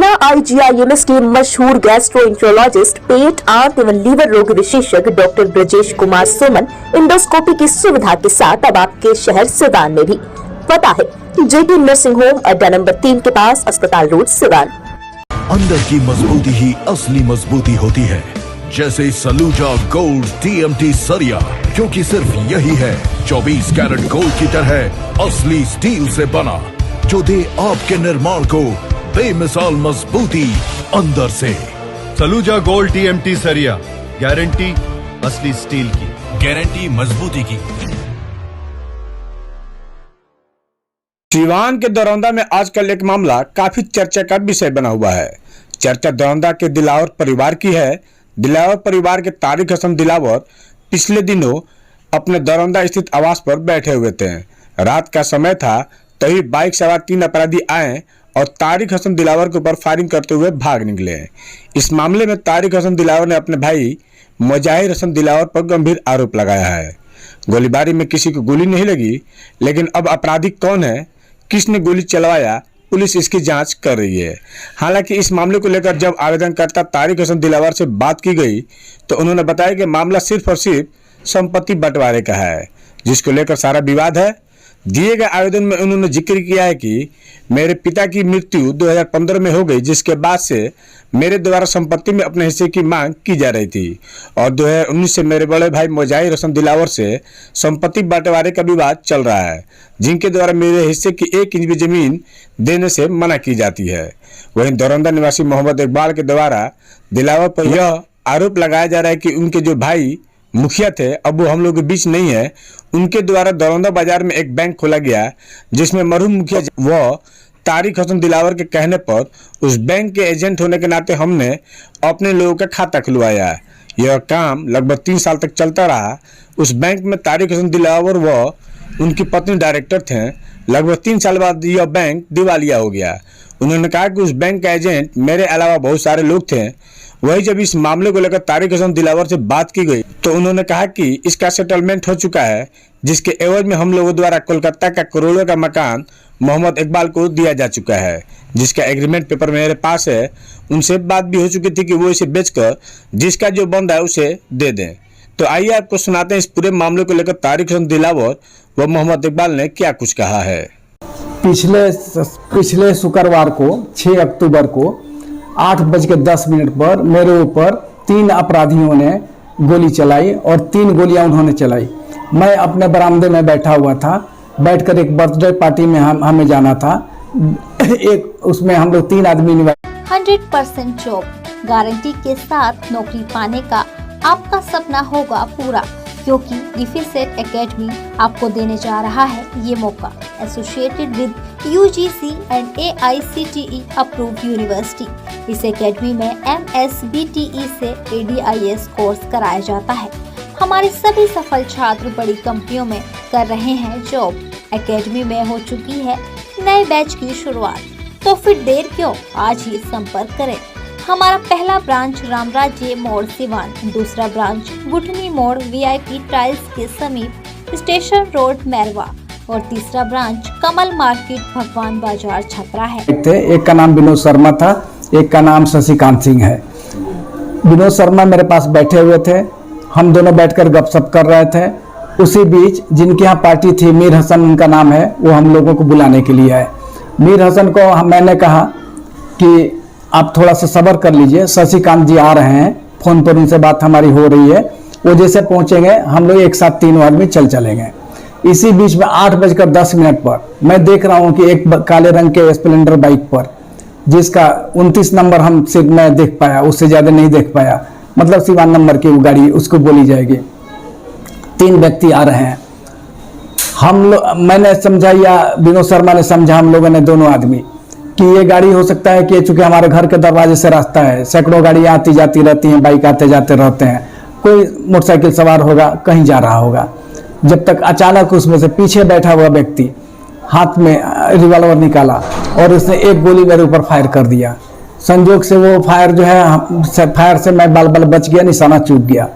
Patna IGIMS के मशहूर gastroenterologist, पेट, आंत एवं लीवर रोग विशेषज्ञ डॉक्टर ब्रजेश कुमार सुमन इंडोस्कोपी की सुविधा के साथ अब आपके शहर सिवान में भी। पता है JP नर्सिंग होम, अड्डा नंबर 3 के पास, अस्पताल रोड, सिवान। अंदर की मजबूती ही असली मजबूती होती है, जैसे सलूजा गोल्ड TMT सरिया, क्योंकि सिर्फ यही है 24 कैरेट गोल्ड की तरह असली स्टील से बना, जो दे आपके निर्माण को बेमिसाल मजबूती अंदर से। सलूजा गोल्ड TMT सरिया, गारंटी असली स्टील की, गारंटी मजबूती की। सिवान के दरौंदा में आजकल एक मामला काफी चर्चा का विषय बना हुआ है। चर्चा दरौंदा के दिलावर परिवार की है। दिलावर परिवार के तारिक हसन दिलावर पिछले दिनों अपने दरौंदा स्थित आवास पर बैठे हुए थे। रात का समय था, तभी बाइक सवार 3 अपराधी आए और तारिक हसन दिलावर के ऊपर फायरिंग करते हुए भाग निकले। इस मामले में तारिक हसन दिलावर ने अपने भाई मुजाहिर हसन दिलावर पर गंभीर आरोप लगाया है। गोलीबारी में किसी को गोली नहीं लगी, लेकिन अब अपराधी कौन है, किसने गोली चलवाया, पुलिस इसकी जांच कर रही है। हालांकि इस मामले को लेकर जब आवेदनकर्ता तारिक हसन दिलावर से बात की गई तो उन्होंने बताया कि मामला सिर्फ और सिर्फ संपत्ति बंटवारे का है, जिसको लेकर सारा विवाद है। दिए गए आवेदन में उन्होंने जिक्र किया है कि मेरे पिता की मृत्यु 2015 में हो गई, जिसके बाद से मेरे द्वारा संपत्ति में अपने हिस्से की मांग की जा रही थी और 2019 से मेरे बड़े भाई मुजाहिर हसन दिलावर से संपत्ति बंटवारे का विवाद चल रहा है, जिनके द्वारा मेरे हिस्से की 1 इंच भी जमीन देने से मना की जाती है। वहीं दरौंदा निवासी मोहम्मद इकबाल के द्वारा दिलावर पर यह आरोप लगाया जा रहा है कि उनके जो भाई मुखिया थे, अब वो हम लोग के बीच नहीं है। उनके द्वारा दरौंदा बाजार में एक बैंक खोला गया, जिसमें मरहूम मुखिया व तारिक हसन दिलावर के कहने पर उस बैंक के एजेंट होने के नाते हमने अपने लोगों का खाता खुलवाया। यह काम लगभग 3 साल तक चलता रहा। उस बैंक में तारिक हसन दिलावर व उनकी पत्नी डायरेक्टर थे। लगभग 3 साल बाद यह बैंक दिवालिया हो गया। उन्होंने कहा कि उस बैंक का एजेंट मेरे अलावा बहुत सारे लोग थे। वही जब इस मामले को लेकर तारिक हसन दिलावर से बात की गई तो उन्होंने कहा कि इसका सेटलमेंट हो चुका है, जिसके एवज में हम लोगों द्वारा कोलकाता का करोड़ों का मकान मोहम्मद इकबाल को दिया जा चुका है, जिसका एग्रीमेंट पेपर मेरे पास है। उनसे बात भी हो चुकी थी कि वो इसे बेचकर जिसका जो बंद है उसे दे दें। तो आइए आपको सुनाते हैं इस पूरे मामले को लेकर तारिक हसन दिलावर व मोहम्मद इकबाल ने क्या कुछ कहा है। पिछले शुक्रवार को 6 अक्टूबर को 8:10 पर मेरे ऊपर 3 अपराधियों ने गोली चलाई और 3 गोलियां उन्होंने चलाई। मैं अपने बरामदे में बैठा हुआ था, बैठकर एक बर्थडे पार्टी में हमें जाना था। उसमें हम लोग 3 आदमी 100% जॉब गारंटी के साथ नौकरी पाने का आपका सपना होगा पूरा, क्योंकि डिफेसेट एकेडमी आपको देने जा रहा है ये मौका। Associated with UGC and AICTE approved university. इस एकेडमी में MSBTE से ADIS कोर्स कराया जाता है। हमारे सभी सफल छात्र बड़ी कंपनियों में कर रहे हैं जॉब। एकेडमी में हो चुकी है नए बैच की शुरुआत, तो फिर देर क्यों, आज ही संपर्क करें। हमारा पहला ब्रांच रामराज्य मोड़ सिवान, दूसरा ब्रांच गुठनी मोड़ VIP टाइल्स के समीप स्टेशन रोड मैरवा और तीसरा ब्रांच कमल मार्केट भगवान बाजार छपरा है। एक का नाम विनोद शर्मा था, एक का नाम शशिकांत सिंह है। विनोद शर्मा मेरे पास बैठे हुए थे, हम दोनों बैठकर गपशप कर रहे थे। उसी बीच जिनके यहाँ पार्टी थी, मीर हसन उनका नाम है, वो हम लोगों को बुलाने के लिए आए। मीर हसन को मैंने कहा कि आप थोड़ा सा सब्र कर लीजिए, शशिकांत जी आ रहे हैं, फोन पर उनसे बात हमारी हो रही है, वो जैसे पहुंचेंगे हम लोग एक साथ 3 आदमी चलेंगे। इसी बीच में 8:10 पर मैं देख रहा हूं कि एक काले रंग के स्प्लेंडर बाइक पर, जिसका 29 नंबर हम सिर्फ मैं देख पाया, उससे ज्यादा नहीं देख पाया, मतलब सिवान नंबर की वो गाड़ी उसको बोली जाएगी। 3 व्यक्ति आ रहे हैं। हम लोग, मैंने समझा या विनोद शर्मा ने समझा, हम लोगों ने दोनों आदमी, कि ये गाड़ी हो सकता है कि चूंकि हमारे घर के दरवाजे से रास्ता है, सैकड़ों गाड़ियां आती जाती रहती हैं, बाइक आते जाते रहते हैं, कोई मोटरसाइकिल सवार होगा, कहीं जा रहा होगा। जब तक अचानक उसमें से पीछे बैठा हुआ व्यक्ति हाथ में रिवॉल्वर निकाला और उसने एक गोली मेरे ऊपर फायर कर दिया। संजोग से वो फायर जो है, फायर से मैं बाल बच गया, निशाना चूक गया।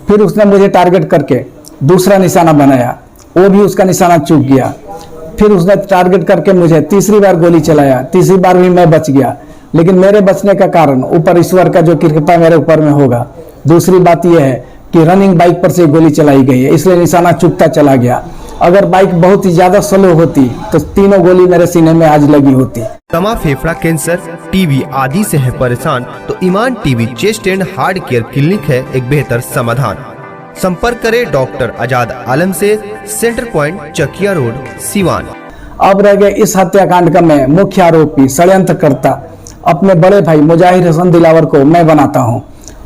फिर उसने मुझे टारगेट करके दूसरा निशाना बनाया, वो भी उसका निशाना चूक गया। फिर उसने टारगेट करके मुझे तीसरी बार गोली चलाया, तीसरी बार भी मैं बच गया। लेकिन मेरे बचने का कारण ऊपर ईश्वर का जो कृपा मेरे ऊपर में होगा। दूसरी बात यह है कि रनिंग बाइक पर से गोली चलाई गई है, इसलिए निशाना चुकता चला गया। अगर बाइक बहुत ही ज्यादा स्लो होती तो तीनों गोली मेरे सीने में आज लगी होती। दमा, फेफड़ा कैंसर, टीबी आदि से है परेशान तो Iman TB chest and heart care clinic है एक बेहतर समाधान। संपर्क करें डॉक्टर आजाद आलम से, centre point, Chakia road, Siwan. अब रह गए इस हत्याकांड का मैं मुख्य आरोपी, षड्यंत्रकर्ता अपने बड़े भाई मुजाहिर हसन दिलावर को मैं बनाता हूं,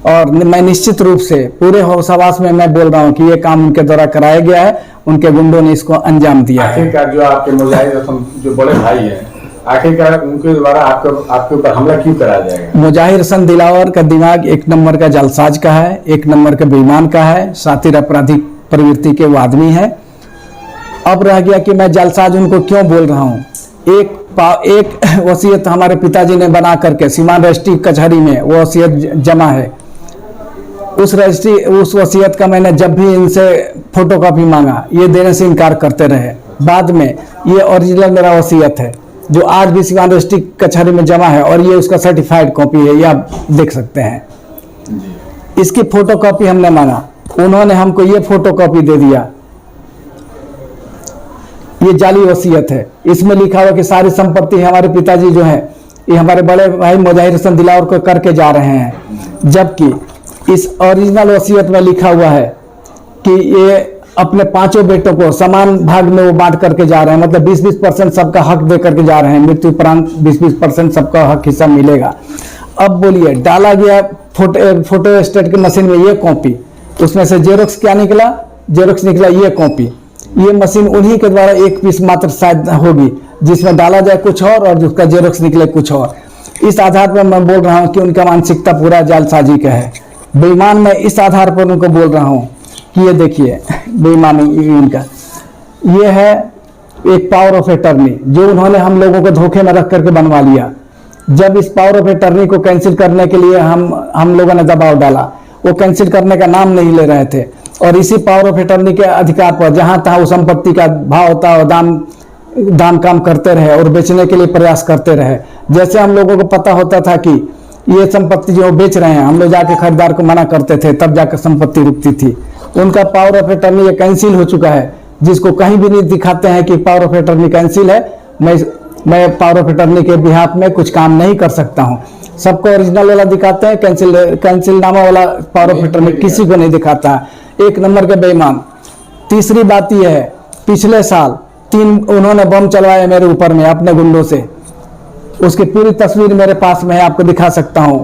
और मैं निश्चित रूप से पूरे हौसलावास में मैं बोल रहा हूं कि ये काम उनके द्वारा कराया गया है, उनके गुंडों ने इसको अंजाम दिया है। आखिरकार जो आपके मुजाहिर हसन जो बड़े भाई हैं, आखिरकार उनके द्वारा आपके ऊपर हमला क्यों कराया जाएगा? मुजाहिर हसन दिलावर का दिमाग एक नंबर का जालसाज का है, एक नंबर का बेईमान का है, शातिर आपराधिक प्रवृत्ति के वो आदमी है। अब रह गया कि मैं जालसाज उनको क्यों बोल रहा हूँ। एक वसीयत हमारे पिताजी ने बना करके सीमान रजिस्ट्री कचहरी में वो वसीयत जमा है। उस वसीयत का मैंने जब भी इनसे फोटोकॉपी मांगा, ये देने से इनकार करते रहे। बाद में ये ओरिजिनल मेरा वसीयत है जो आज भी सीमान रजिस्ट्री कचहरी में जमा है, और ये उसका सर्टिफाइड कॉपी है, ये आप देख सकते हैं। इसकी फोटोकॉपी हमने मांगा, उन्होंने हमको ये फोटोकॉपी दे दिया। ये जाली वसीयत है, इसमें लिखा हुआ कि सारी संपत्ति हमारे पिताजी जो है ये हमारे बड़े भाई मुजाहिर हसन दिलावर को करके जा रहे हैं, जबकि इस ओरिजिनल वसीयत में लिखा हुआ है कि ये अपने पांचों बेटों को समान भाग में वो बांट करके जा रहे हैं, मतलब 20-20% सबका हक दे करके जा रहे हैं। मृत्यु उपरांत 20-20% सबका हक हिस्सा मिलेगा। अब बोलिए, डाला गया फोटो स्टेट की मशीन में ये कॉपी, उसमें से जेरोक्स क्या निकला? जेरोक्स निकला ये कॉपी। ये मशीन उन्हीं के द्वारा एक पीस मात्र शायद होगी जिसमें डाला जाए कुछ और जिसका जेरोक्स निकले कुछ और। इस आधार पर मैं बोल रहा हूं कि उनका मानसिकता पूरा जालसाजी का है। बेईमान मैं इस आधार पर उनको बोल रहा हूं कि ये देखिए बेईमानी इनका ये है एक पावर ऑफ अटर्नी जो उन्होंने हम लोगों को धोखे में रख करके बनवा लिया। जब इस पावर ऑफ अटर्नी को कैंसिल करने के लिए हम लोगों ने दबाव डाला, वो कैंसिल करने का नाम नहीं ले रहे थे, और इसी पावर ऑफ अटर्नी के अधिकार पर जहां तहां उस संपत्ति का भाव होता है दाम काम करते रहे और बेचने के लिए प्रयास करते रहे। जैसे हम लोगों को पता होता था कि ये संपत्ति जो बेच रहे हैं, हम लोग जाके खरीदार को मना करते थे, तब जाकर संपत्ति रुकती थी। उनका पावर ऑफ अटर्नी ये कैंसिल हो चुका है, जिसको कहीं भी नहीं दिखाते हैं कि पावर ऑफ अटर्नी कैंसिल है। मैं पावर ऑफ अटर्नी के बिहाफ में कुछ काम नहीं कर सकता हूं। सबको ओरिजिनल वाला दिखाते हैं, कैंसिल नामा वाला पावर ऑफ अटर्नी किसी को नहीं दिखाता है। एक नंबर के बेईमान। तीसरी बात यह है, पिछले साल 3 उन्होंने बम चलवाए मेरे ऊपर में अपने गुंडों से। उसकी पूरी तस्वीर मेरे पास में है, आपको दिखा सकता हूं।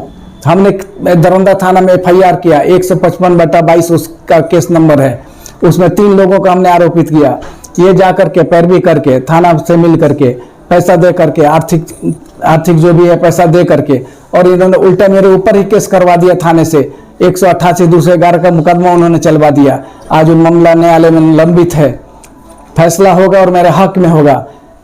हमने दरौंदा थाना में FIR किया, 155/22 उसका केस नंबर है। उसमें 3 लोगों को हमने आरोपित किया। ये जाकर के पैरवी करके थाना से मिल करके पैसा दे करके आर्थिक जो भी है पैसा दे करके, और इन्होंने उल्टा मेरे ऊपर ही केस करवा दिया थाने से। 188/211 का मुकदमा उन्होंने चलवा दिया। आज उन मामला न्यायालय में लंबित है, फैसला होगा और मेरे हक में होगा।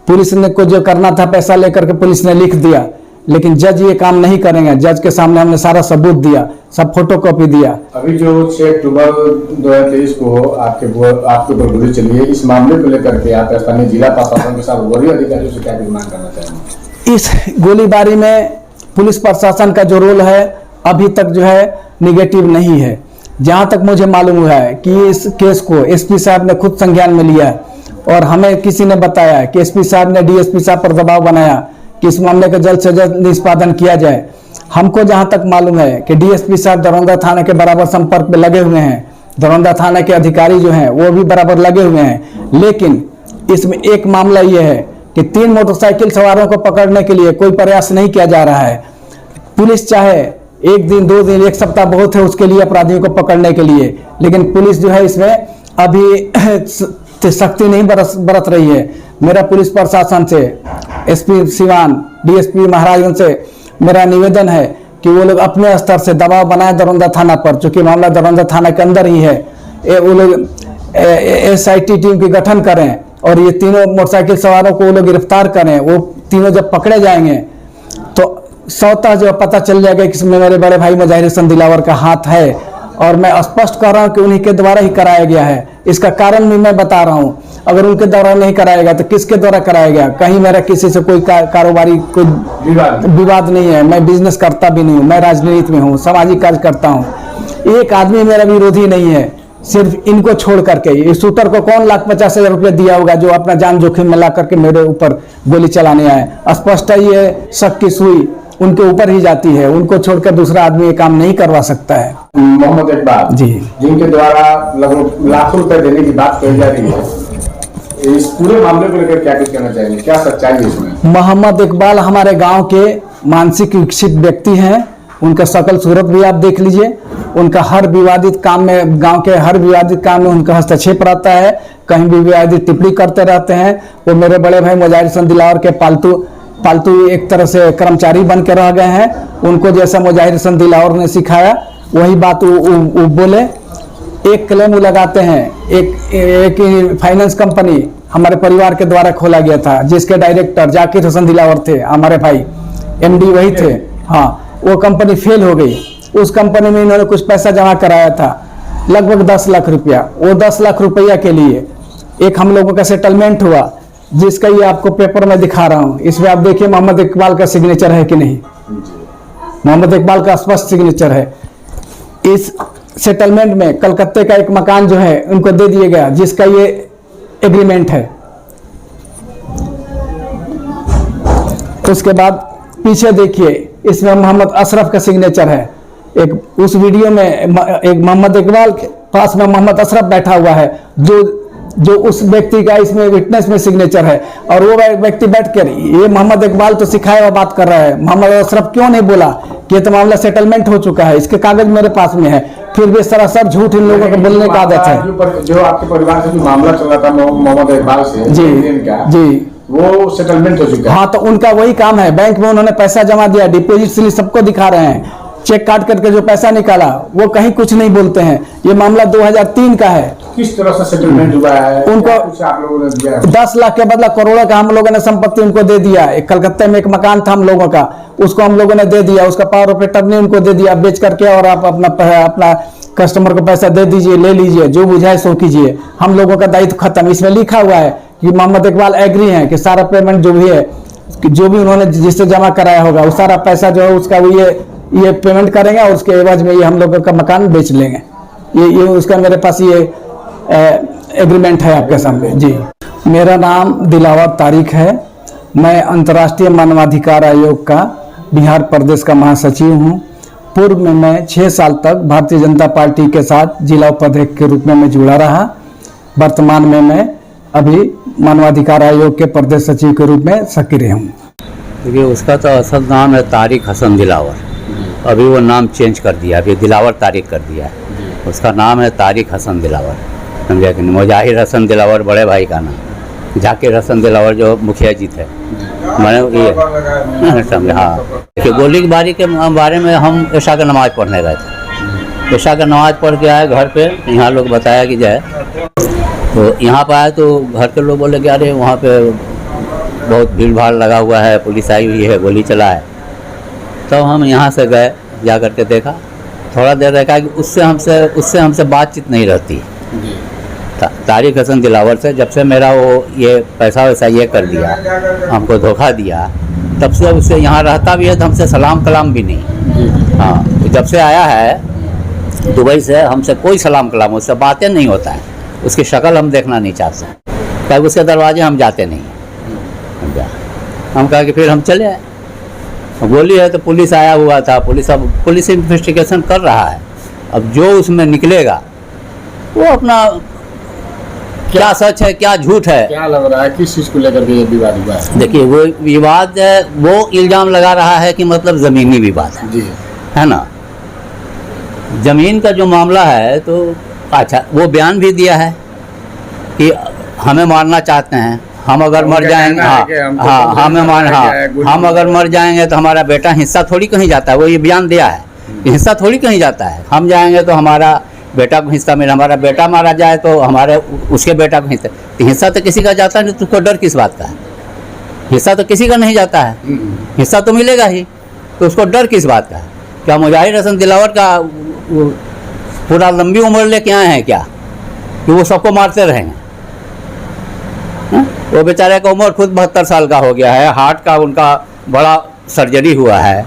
पुलिस ने को जो करना था पैसा लेकर के पुलिस ने लिख दिया, लेकिन जज ये काम नहीं करेंगे। जज के सामने हमने सारा सबूत दिया, सब फोटोकॉपी दिया। अभी जो 6 अक्टूबर 2023 को आपके ऊपर गोली चली है, इस मामले को लेकर के आप स्थानीय जिला प्रशासन के साथ वरीय अधिकारियों से क्या डिमांड करना चाहेंगे? इस गोलीबारी में पुलिस प्रशासन का जो रोल है अभी तक जो है निगेटिव नहीं है। जहां तक मुझे मालूम हुआ है कि इस केस को SP साहब ने खुद संज्ञान में लिया है, और हमें किसी ने बताया कि SP साहब ने DSP साहब पर दबाव बनाया कि इस मामले का जल्द से जल्द निष्पादन किया जाए। हमको जहां तक मालूम है कि DSP साहब दरौंदा थाना के बराबर संपर्क में लगे हुए हैं, दरौंदा थाना के अधिकारी जो हैं वो भी बराबर लगे हुए हैं। लेकिन इसमें एक मामला ये है कि 3 मोटरसाइकिल सवारों को पकड़ने के लिए कोई प्रयास नहीं किया जा रहा है। पुलिस चाहे 1 दिन 2 दिन 1 सप्ताह बहुत है उसके लिए अपराधियों को पकड़ने के लिए, लेकिन पुलिस जो है इसमें अभी सख्ती नहीं बरत रही है। मेरा पुलिस प्रशासन से, SP सिवान, DSP महाराजगंज से मेरा निवेदन है कि वो लोग अपने स्तर से दबाव बनाए दरौंदा थाना पर, चूंकि मामला दरौंदा थाना के अंदर ही है। वो लोग SIT टीम की गठन करें और ये तीनों मोटरसाइकिल सवारों को वो लोग गिरफ्तार करें। वो तीनों जब पकड़े जाएंगे तो स्वतः जो पता चल जाएगा कि इसमें मेरे बड़े भाई मुजाहिर हसन दिलावर का हाथ है, और मैं स्पष्ट कर रहा हूं कि उन्हीं के द्वारा ही कराया गया है। इसका कारण भी मैं बता रहा हूं। अगर उनके द्वारा नहीं कराएगा तो किसके द्वारा कराएगा? कहीं मेरा किसी से कोई कारोबारी कोई विवाद नहीं है, मैं बिजनेस करता भी नहीं हूँ, मैं राजनीति में हूँ, सामाजिक कार्य करता हूँ। एक आदमी मेरा विरोधी नहीं है, सिर्फ इनको छोड़ करके। इस शूटर को कौन 1,50,000 रुपये दिया होगा जो अपना जान जोखिम में ला करके मेरे ऊपर गोली चलाने आए? स्पष्ट है ये शक की सुई उनके ऊपर ही जाती है, उनको छोड़कर दूसरा आदमी ये काम नहीं करवा सकता है। मोहम्मद इकबाल जी, जिनके द्वारा लगभग लाखों रुपए देने की बात कही जा रही है, इस पूरे मामले को लेकर क्या कुछ कहना चाहेंगे, क्या सच्चाई है इसमें? मोहम्मद इकबाल हमारे गांव के मानसिक विकसित व्यक्ति हैं। उनका शकल सूरत भी आप देख लीजिए। उनका हर विवादित काम में, गांव के हर विवादित काम में उनका हस्तक्षेप रहता है, कहीं भी विवादित टिप्पणी करते रहते हैं। वो मेरे बड़े भाई मुजाहिर हसन दिलावर के पालतू एक तरह से कर्मचारी बन के रह गए हैं। उनको जैसा मुजाहिर हसन दिलावर ने सिखाया वही बात वो बोले। एक क्लेम वो लगाते हैं, एक फाइनेंस कंपनी हमारे परिवार के द्वारा खोला गया था, जिसके डायरेक्टर जाकिर हसन दिलावर थे, हमारे भाई एमडी वही थे। हाँ, वो कंपनी फेल हो गई। उस कंपनी में इन्होंने कुछ पैसा जमा कराया था, लगभग 10 लाख रुपया। वो 10 लाख रुपया के लिए एक हम लोगों का सेटलमेंट हुआ, जिसका ये आपको पेपर में दिखा रहा हूँ। इसमें आप देखिए मोहम्मद इकबाल का सिग्नेचर है कि नहीं। मोहम्मद इकबाल का स्पष्ट सिग्नेचर है। इस सेटलमेंट में कलकत्ते का एक मकान जो है उनको दे दिया गया, जिसका ये एग्रीमेंट है। उसके बाद पीछे देखिए, इसमें मोहम्मद अशरफ का सिग्नेचर है। एक उस वीडियो में एक मोहम्मद इकबाल के पास में मोहम्मद अशरफ बैठा हुआ है, जो उस व्यक्ति का इसमें विटनेस में सिग्नेचर है। और वो व्यक्ति बैठ कर ये मोहम्मद इकबाल तो सिखाया हुआ बात कर रहा है, मोहम्मद अशरफ क्यों नहीं बोला कि ये तो मामला सेटलमेंट हो चुका है, इसके कागज मेरे पास में है। फिर भी सरासर झूठ इन लोगों को बोलने का आदत है। जो आपके परिवार से जो मामला चल रहा था मोहम्मद इकबाल से जी, वो सेटलमेंट हो चुका है। हाँ, तो उनका वही काम है। बैंक में उन्होंने पैसा जमा दिया, डिपॉजिट स्लिप सबको दिखा रहे हैं, चेक काट करके जो पैसा निकाला वो कहीं कुछ नहीं बोलते हैं। ये मामला 2003 का है। किस तरह से सेटलमेंट हुआ है? उनको कुछ आप लोगों ने दिया? 10 लाख के बदला करोड़ों का हम लोगों ने संपत्ति उनको दे दिया। एक कलकत्ते में एक मकान था हम लोगों का, उसको हम लोगों ने दे दिया। उसका पावर ऑफ अटॉर्नी उनको दे दिया, बेच करके, और आप अपना कस्टमर को पैसा दे दीजिए, ले लीजिए, जो बुझाए सो कीजिए, हम लोगों का दायित्व खत्म। इसमें लिखा हुआ है कि मोहम्मद इकबाल एग्री हैं कि सारा पेमेंट जो भी है, जो भी उन्होंने जिससे जमा कराया होगा, वो सारा पैसा जो है उसका वो ये पेमेंट करेंगे, और उसके एवज में ये हम लोगों का मकान बेच लेंगे। ये उसका मेरे पास ये एग्रीमेंट है आपके सामने। जी, मेरा नाम दिलावर तारिक है। मैं अंतर्राष्ट्रीय मानवाधिकार आयोग का बिहार प्रदेश का महासचिव हूँ। पूर्व में मैं 6 साल तक भारतीय जनता पार्टी के साथ जिला उपाध्यक्ष के रूप में मैं जुड़ा रहा। वर्तमान में मैं अभी मानवाधिकार आयोग के प्रदेश सचिव के रूप में सक्रिय हूँ। देखिए, उसका तो असल नाम है तारिक हसन दिलावर। अभी वो नाम चेंज कर दिया, अभी दिलावर तारिक कर दिया है। उसका नाम है तारिक हसन दिलावर, समझा कि नहीं। मुजाहिर हसन दिलावर बड़े भाई का नाम, जाकिर हसन दिलावर जो मुखिया जी थे, मैंने ये समझे। हाँ, देखिए, गोली की बारी के बारे में हम ईशा का नमाज़ पढ़ने गए थे। ईशा का नमाज़ पढ़ के आए घर पे, यहाँ लोग बताया कि जाए, तो यहाँ पर आए तो घर के लोग बोले कि अरे वहाँ पे बहुत भीड़ भाड़ लगा हुआ है, पुलिस आई हुई है, गोली चला है। तो हम यहाँ से गए, जा करके देखा, थोड़ा देर देखा कि उससे हमसे बातचीत नहीं रहती। तारिक हसन दिलावर से जब से मेरा वो ये पैसा वैसा ये कर दिया, हमको धोखा दिया, तब से उससे यहाँ रहता भी है तो हमसे सलाम कलाम भी नहीं। हाँ, तो जब से आया है दुबई से, हमसे कोई सलाम कलाम, उससे बातें नहीं होता है, उसकी शक्ल हम देखना नहीं चाहते, कभी उसके दरवाजे हम जाते नहीं। हम कहा कि फिर हम चले आए। गोली है तो पुलिस आया हुआ था, पुलिस इन्वेस्टिगेशन कर रहा है। अब जो उसमें निकलेगा वो अपना क्या सच है क्या झूठ है। क्या लग रहा है, किस चीज को लेकर के ये विवाद हुआ है? देखिए, वो विवाद वो इल्जाम लगा रहा है कि मतलब ज़मीनी विवाद है, है ना। ज़मीन का जो मामला है तो अच्छा, वो बयान भी दिया है कि हमें मारना चाहते हैं, हम अगर मर जाएंगे, हम अगर मर जाएंगे तो हमारा बेटा हिस्सा थोड़ी कहीं जाता है। वो ये बयान दिया है कि हिस्सा थोड़ी कहीं जाता है, हम जाएंगे तो हमारा बेटा को हिस्सा मिले, हमारा बेटा मारा जाए तो हमारे उसके बेटा को हिस्सा तो किसी का जाता नहीं। तो उसको डर किस बात का है? हिस्सा तो किसी का नहीं जाता है, हिस्सा तो मिलेगा ही, तो उसको डर किस बात का है? क्या मुजाहिर हसन दिलावर का पूरा लंबी उम्र लेके आए हैं क्या कि वो सबको मारते रहेंगे? वो बेचारे का उम्र खुद 72 साल का हो गया है, हार्ट का उनका बड़ा सर्जरी हुआ है,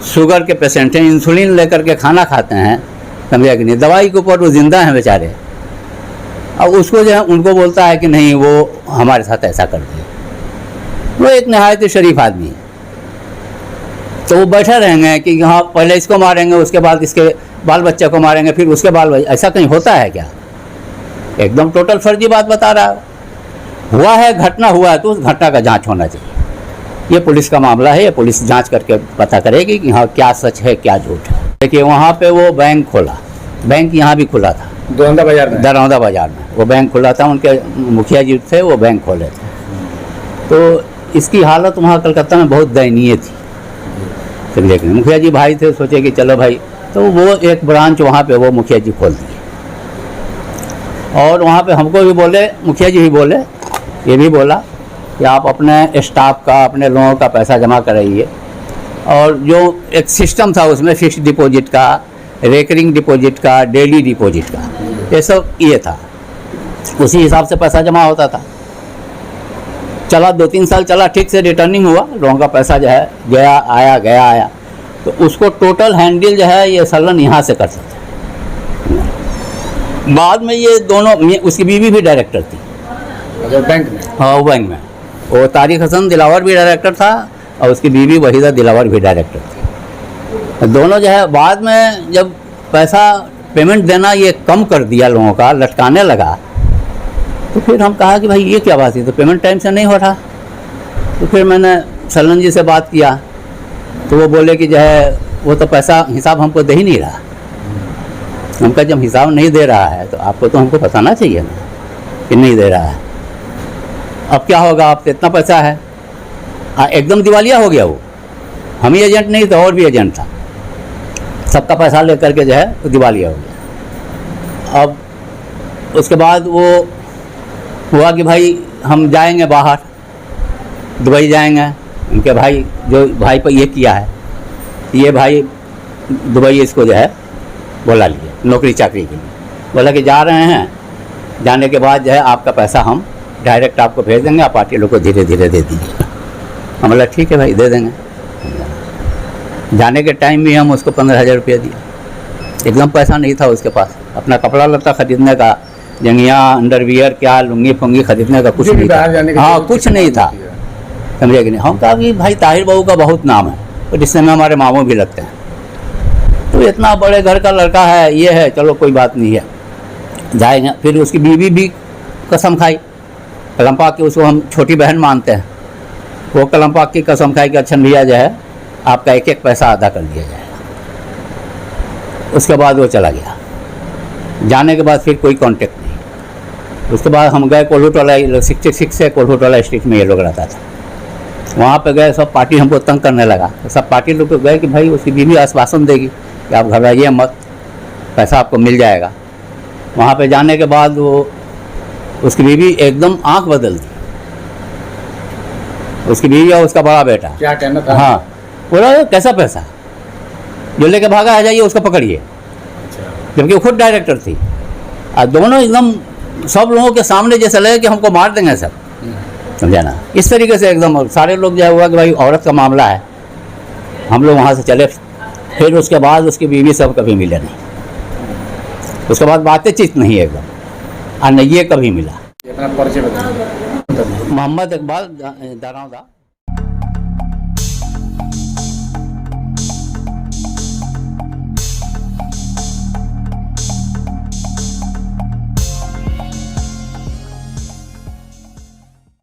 शुगर के पेशेंट हैं, इंसुलिन लेकर के खाना खाते हैं, समझा कि नहीं, दवाई के ऊपर वो जिंदा हैं बेचारे। अब उसको जो है उनको बोलता है कि नहीं वो हमारे साथ ऐसा कर दिए। वो एक नहायत ही शरीफ आदमी है, तो वो बैठे रहेंगे कि हाँ पहले इसको मारेंगे, उसके बाद इसके बाल बच्चे को मारेंगे, फिर उसके बाल बच्चे, ऐसा कहीं होता है क्या? एकदम टोटल फर्जी बात बता रहा है। हुआ है, घटना हुआ है तो उस घटना का जांच होना चाहिए। ये पुलिस का मामला है, ये पुलिस जांच करके पता करेगी कि हाँ क्या सच है क्या झूठ है। देखिए वहाँ पे वो बैंक खोला, बैंक यहाँ भी खुला था, दरौंदा बाजार में। दरौंदा बाजार में वो बैंक खुला था, उनके मुखिया जी थे, वो बैंक खोले थे। तो इसकी हालत वहाँ कलकत्ता में बहुत दयनीय थी, समझे कि नहीं। मुखिया जी भाई थे, सोचे कि चलो भाई, तो वो एक ब्रांच वहाँ पे वो मुखिया जी खोल दिए। और वहाँ पे हमको भी बोले, मुखिया जी भी बोले, ये भी बोला कि आप अपने स्टाफ का, अपने लोगों का पैसा जमा कराइए। और जो एक सिस्टम था उसमें फिक्स्ड डिपॉजिट का, रेकरिंग डिपॉजिट का, डेली डिपॉजिट का, ये सब ये था, उसी हिसाब से पैसा जमा होता था। चला 2-3 साल चला, ठीक से रिटर्निंग हुआ, लोगों का पैसा जो है गया आया गया आया, तो उसको टोटल हैंडल जो है ये सलन यहाँ से करते थे। बाद में ये दोनों, उसकी बीवी भी डायरेक्टर थी बैंक में। हाँ बैंक में, वो तारिक हसन दिलावर भी डायरेक्टर था और उसकी बीवी वहीदा दिलावर भी डायरेक्टर थी। दोनों जो है बाद में जब पैसा पेमेंट देना ये कम कर दिया, लोगों का लटकाने लगा, तो फिर हम कहा कि भाई ये क्या बात है, तो पेमेंट टाइम से नहीं हो रहा। तो फिर मैंने सलन जी से बात किया, तो वो बोले कि जो है वो तो पैसा हिसाब हमको दे ही नहीं रहा। हमका जब हिसाब नहीं दे रहा है तो आपको तो हमको बताना चाहिए ना कि नहीं दे रहा है। अब क्या होगा, आप तो इतना पैसा है, एकदम दिवालिया हो गया वो। हम ही एजेंट नहीं तो और भी एजेंट था, सबका पैसा लेकर के जो है वो दिवालिया हो गया। अब उसके बाद वो हुआ कि भाई हम जाएंगे बाहर, दुबई जाएंगे। उनके भाई, जो भाई पर ये किया है, ये भाई दुबई इसको जो है बोला लिए नौकरी चाकरी के लिए, बोला कि जा रहे हैं, जाने के बाद जो है आपका पैसा हम डायरेक्ट आपको भेज देंगे, आप पार्टी लोग को धीरे धीरे दे दीजिए। हम बोला ठीक है भाई दे देंगे। जाने के टाइम भी हम उसको 15,000 रुपया दिया, एकदम पैसा नहीं था उसके पास, अपना कपड़ा लत्ता खरीदने का, जंगिया अंडरवियर क्या लुंगी फुंगी खरीदने का कुछ नहीं था। हाँ कुछ नहीं था, समझे कि नहीं। हम कहा कि भाई ताहिर बाबू का बहुत नाम है, तो रिश्ते में हमारे मामू भी लगते हैं, तो इतना बड़े घर का लड़का है, ये है, चलो कोई बात नहीं है, जाएंगे। फिर उसकी बीवी भी कसम खाई, कलम पाक की, उसको हम छोटी बहन मानते हैं, वो कलम पाक की कसम खाई कि अच्छा भैया जो है आपका एक एक पैसा अदा कर दिया जाएगा। उसके बाद वो चला गया, जाने के बाद फिर कोई कांटेक्ट नहीं। उसके बाद हम गए कोल्हूटोला 66 से कोल्हूटोला स्ट्रीट में ये लोग रहता था, वहाँ पे गए, सब पार्टी हमको तंग करने लगा। तो सब पार्टी लोग तो गए कि भाई उसकी बीवी आश्वासन देगी कि आप घबराइए मत, पैसा आपको मिल जाएगा। वहाँ पे जाने के बाद वो उसकी बीवी एकदम आंख बदल दी, उसकी बीवी और उसका बड़ा बेटा। क्या कहना था? हाँ बोला कैसा पैसा, जो लेके भागा है जाइए उसको पकड़िए, जबकि वो खुद डायरेक्टर थी। और दोनों एकदम सब लोगों के सामने जैसे लगे कि हमको मार देंगे सब, समझा ना, इस तरीके से एकदम सारे लोग जो हुआ कि भाई औरत का मामला है। हम लोग वहाँ से चले, फिर उसके बाद उसकी बीवी सब कभी मिले नहीं, उसके बाद बातचीत नहीं एकदम, और न ये कभी मिला। अपना परिचय बताइए। मोहम्मद इकबाल दरौंदा।